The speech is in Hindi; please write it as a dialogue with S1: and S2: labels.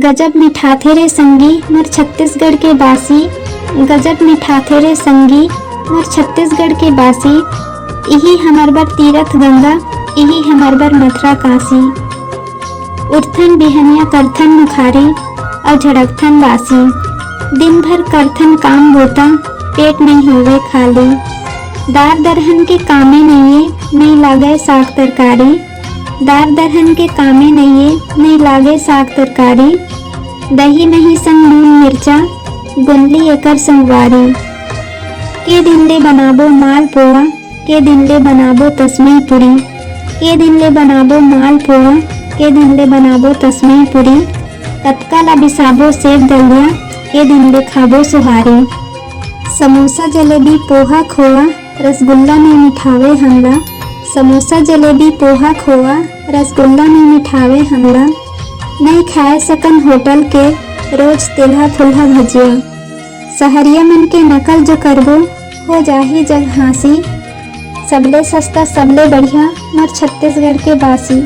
S1: गजब मिठाथे रे संगी मोर छत्तीसगढ़ के बासी। गजब मिठाथे रे संगी मोर छत्तीसगढ़ के बासी। इही हमर बर तीरथ गंगा, इही हमर बर मथुरा काशी। उठथन बिहनिया करथन मुखारी और झड़कथन बासी। दिन भर करथन काम बोता, पेट नहीं होवे खाली। दार दरहन के कामे नहीं लागे साग तरकारी। दार दरहन के कामे नहीं लागे साग तरकारी। दही नहीं संग नून मिर्चा, गुंदली एकर संगवारी। के दिन ले बनाबो माल पोआ, के दिन ले बनाबो तस्मई पूरी। के दिन ले बनाबो माल पोआ, के दिन ले बनाबो तस्मई पूरी। कतका ला बिसाबो सेव दलिया, के दिन ले खाबो सुहारी। समोसा जलेबी पोहा खोआ, रसगुल्ला में मिठावे हमला। समोसा जलेबी पोहा खोआ, रसगुल्ला में मिठावे हमला। नहीं खाए सकन होटल के रोज तेल्हा फुल्हा भजिया। सहरिया मन के नकल जो करबो हो जाही जग हाँसी। सबले सस्ता सबले बढ़िया मोर छत्तीसगढ़ के बासी।